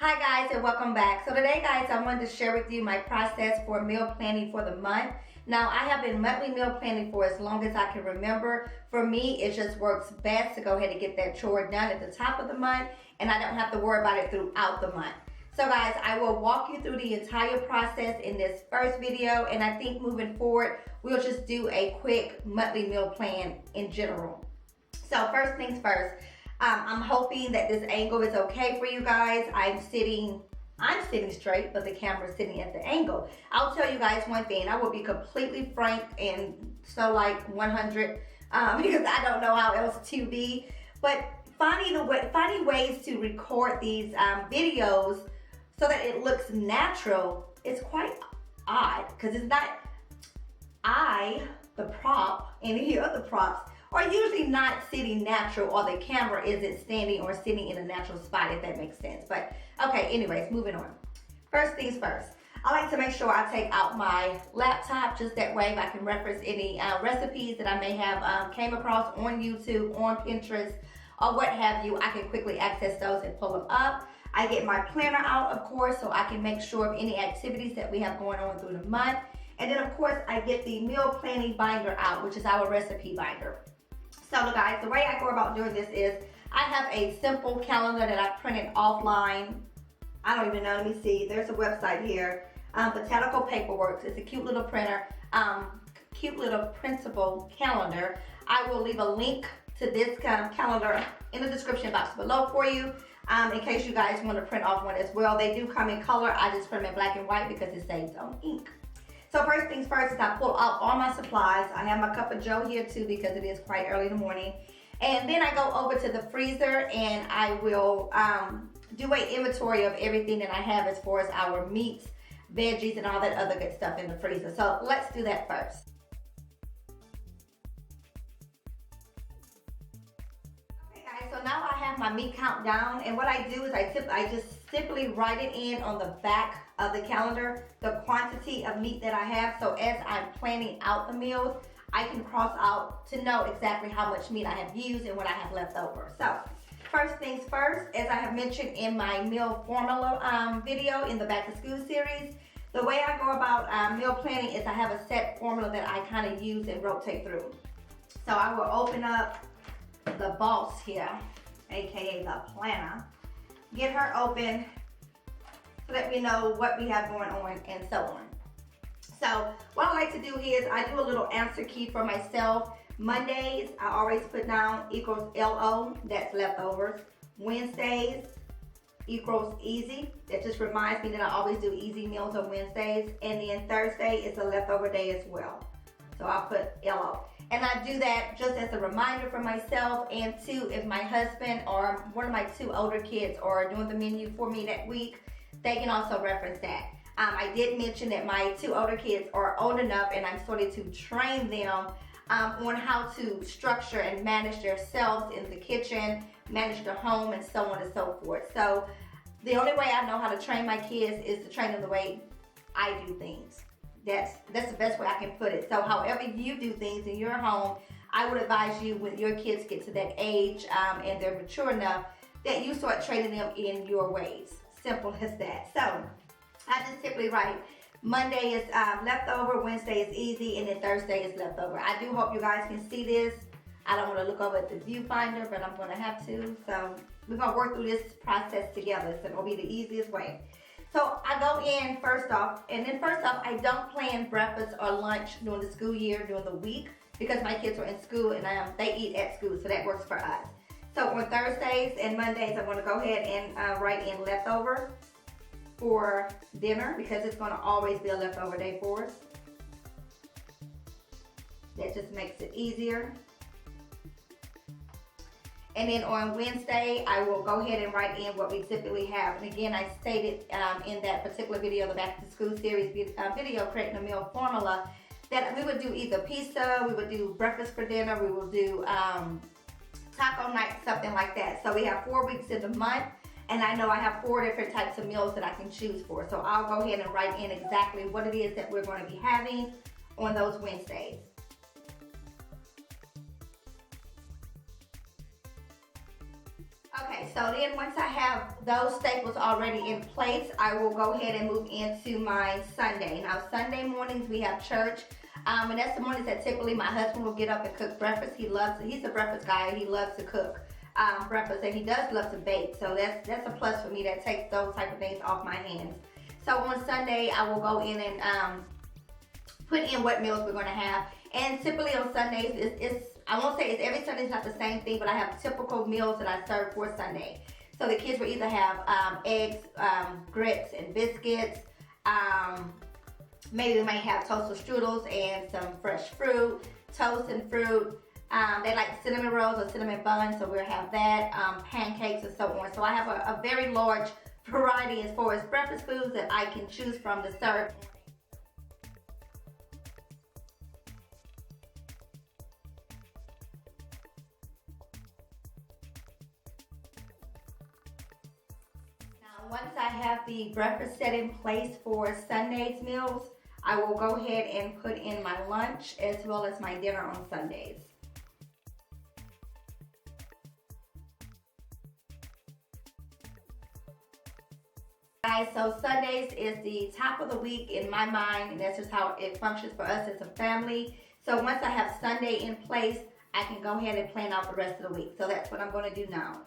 Hi guys, and welcome back. So today guys, I wanted to share with you my process for meal planning for the month. Now I have been monthly meal planning for as long as I can remember. For me, it just works best to go ahead and get that chore done at the top of the month, and I don't have to worry about it throughout the month. So guys, I will walk you through the entire process in this first video, and I think moving forward, we'll just do a quick monthly meal plan in general. So first things first, I'm hoping that this angle is okay for you guys. I'm sitting straight, but the camera is sitting at the angle. I'll tell you guys one thing. I will be completely frank and so like 100 because I don't know how else to be. But finding ways to record these videos so that it looks natural is quite odd because it's not the prop, any other props are usually not sitting natural, or the camera isn't standing or sitting in a natural spot, if that makes sense. But okay, anyways, moving on. First things first, I like to make sure I take out my laptop, just that way if I can reference any recipes that I may have came across on YouTube, on Pinterest, or what have you. I can quickly access those and pull them up. I get my planner out, of course, so I can make sure of any activities that we have going on through the month. And then, of course, I get the meal planning binder out, which is our recipe binder. So guys, the way I go about doing this is I have a simple calendar that I printed offline. I don't even know, let me see. There's a website here. Botanical Paperworks. It's a cute little printer, cute little printable calendar. I will leave a link to this calendar in the description box below for you in case you guys want to print off one as well. They do come in color. I just print them in black and white because it saves on ink. So first things first is I pull out all my supplies. I have my cup of joe here too because it is quite early in the morning. And then I go over to the freezer and I will do an inventory of everything that I have as far as our meats, veggies, and all that other good stuff in the freezer. So let's do that first. Okay guys, so now I have my meat count down, and what I do is I just simply write it in on the back of the calendar, the quantity of meat that I have, so as I'm planning out the meals, I can cross out to know exactly how much meat I have used and what I have left over. So first things first, as I have mentioned in my meal formula video in the back to school series, the way I go about meal planning is I have a set formula that I kind of use and rotate through. So I will open up the boss here, aka the planner, get her open, let me know what we have going on and so on. So what I like to do is I do a little answer key for myself. Mondays, I always put down equals LO, that's leftovers. Wednesdays equals easy. That just reminds me that I always do easy meals on Wednesdays. And then Thursday is a leftover day as well. So I'll put LO. And I do that just as a reminder for myself, and too, if my husband or one of my two older kids are doing the menu for me that week, they can also reference that. I did mention that my two older kids are old enough and I'm starting to train them on how to structure and manage themselves in the kitchen, manage their home, and so on and so forth. So the only way I know how to train my kids is to train them the way I do things. That's the best way I can put it. So however you do things in your home, I would advise you when your kids get to that age and they're mature enough that you start training them in your ways. Simple as that. So I just simply write Monday is leftover, Wednesday is easy, and then Thursday is leftover. I do hope you guys can see this. I don't want to look over at the viewfinder, but I'm going to have to. So we're going to work through this process together. So it'll be the easiest way. So I go in first off, I don't plan breakfast or lunch during the school year, during the week, because my kids are in school and they eat at school, so that works for us. So on Thursdays and Mondays, I'm going to go ahead and write in leftover for dinner because it's going to always be a leftover day for us. That just makes it easier. And then on Wednesday, I will go ahead and write in what we typically have. And again, I stated in that particular video, the Back to School series video, creating a meal formula, that we would do either pizza, we would do breakfast for dinner, we will do taco night, something like that. So we have 4 weeks in the month, and I know I have 4 different types of meals that I can choose for. So I'll go ahead and write in exactly what it is that we're going to be having on those Wednesdays. Okay, so then once I have those staples already in place, I will go ahead and move into my Sunday. Now, Sunday mornings we have church, and that's the mornings that typically my husband will get up and cook breakfast. He's a breakfast guy. He loves to cook breakfast, and he does love to bake. So that's a plus for me. That takes those type of things off my hands. So on Sunday, I will go in and put in what meals we're going to have. And typically on Sundays, I won't say it's every Sunday, it's not the same thing, but I have typical meals that I serve for Sunday. So the kids will either have eggs, grits, and biscuits. Maybe we might have toasted strudels and some fresh fruit, toast and fruit. They like cinnamon rolls or cinnamon buns, so we'll have that, pancakes and so on. So I have a very large variety as far as breakfast foods that I can choose from to serve. Once I have the breakfast set in place for Sunday's meals, I will go ahead and put in my lunch as well as my dinner on Sundays. Guys, so Sundays is the top of the week in my mind, and that's just how it functions for us as a family. So once I have Sunday in place, I can go ahead and plan out the rest of the week. So that's what I'm going to do now.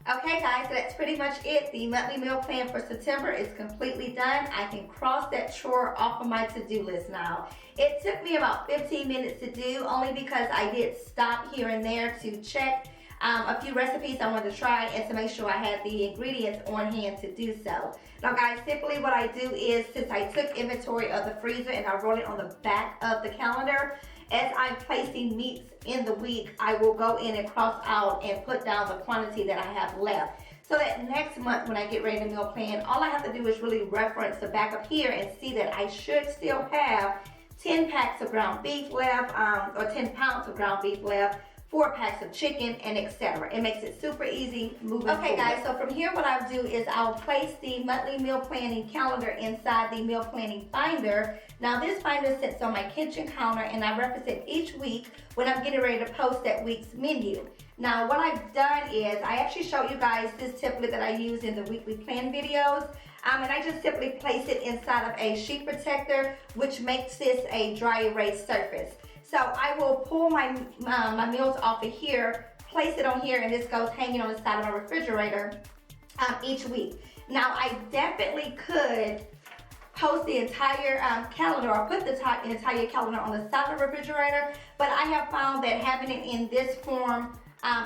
Okay guys, so that's pretty much it. The monthly meal plan for September is completely done. I can cross that chore off of my to-do list now. It took me about 15 minutes to do, only because I did stop here and there to check a few recipes I wanted to try and to make sure I had the ingredients on hand to do so. Now guys, simply what I do is, since I took inventory of the freezer and I wrote it on the back of the calendar, as I'm placing meats in the week, I will go in and cross out and put down the quantity that I have left. So that next month when I get ready to meal plan, all I have to do is really reference the back up here and see that I should still have 10 packs of ground beef left, or 10 pounds of ground beef left, 4 packs of chicken, and etc. It makes it super easy moving forward. Okay guys, so from here what I'll do is I'll place the monthly meal planning calendar inside the meal planning binder. Now this binder sits on my kitchen counter and I reference it each week when I'm getting ready to post that week's menu. Now what I've done is, I actually showed you guys this template that I use in the weekly plan videos. And I just simply place it inside of a sheet protector, which makes this a dry erase surface. So I will pull my meals off of here, place it on here, and this goes hanging on the side of my refrigerator each week. Now I definitely could post the entire calendar, or put the entire calendar on the side of the refrigerator, but I have found that having it in this form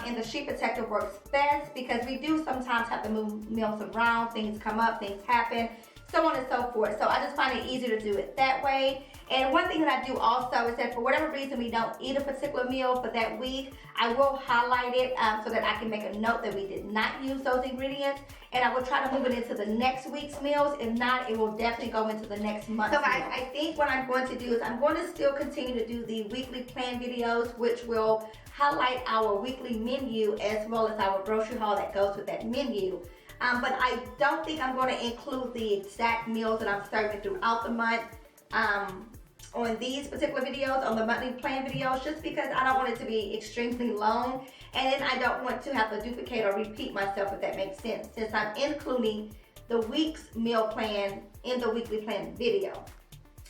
in the sheet protector works best, because we do sometimes have to move meals around, things come up, things happen, so on and so forth. So I just find it easier to do it that way. And one thing that I do also is that for whatever reason we don't eat a particular meal for that week, I will highlight it so that I can make a note that we did not use those ingredients, and I will try to move it into the next week's meals. If not, it will definitely go into the next month's meal. So guys, I think what I'm going to do is I'm going to still continue to do the weekly plan videos, which will highlight our weekly menu as well as our grocery haul that goes with that menu. But I don't think I'm going to include the exact meals that I'm serving throughout the month on these particular videos, on the monthly plan videos, just because I don't want it to be extremely long, and then I don't want to have to duplicate or repeat myself, if that makes sense, since I'm including the week's meal plan in the weekly plan video.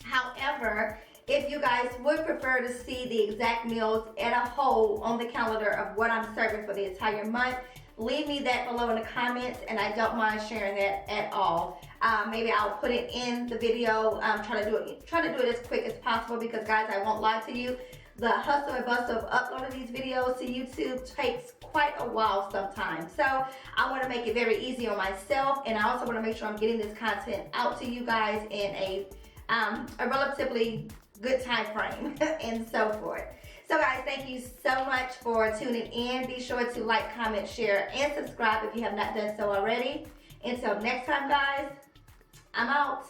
However, if you guys would prefer to see the exact meals at a whole on the calendar of what I'm serving for the entire month, leave me that below in the comments, and I don't mind sharing that at all. Maybe I'll put it in the video. Try to do it as quick as possible, because guys, I won't lie to you, the hustle and bustle of uploading these videos to YouTube takes quite a while sometimes. So I want to make it very easy on myself, and I also want to make sure I'm getting this content out to you guys in a relatively good time frame and so forth. So guys, thank you so much for tuning in. Be sure to like, comment, share, and subscribe if you have not done so already. Until next time, guys, I'm out.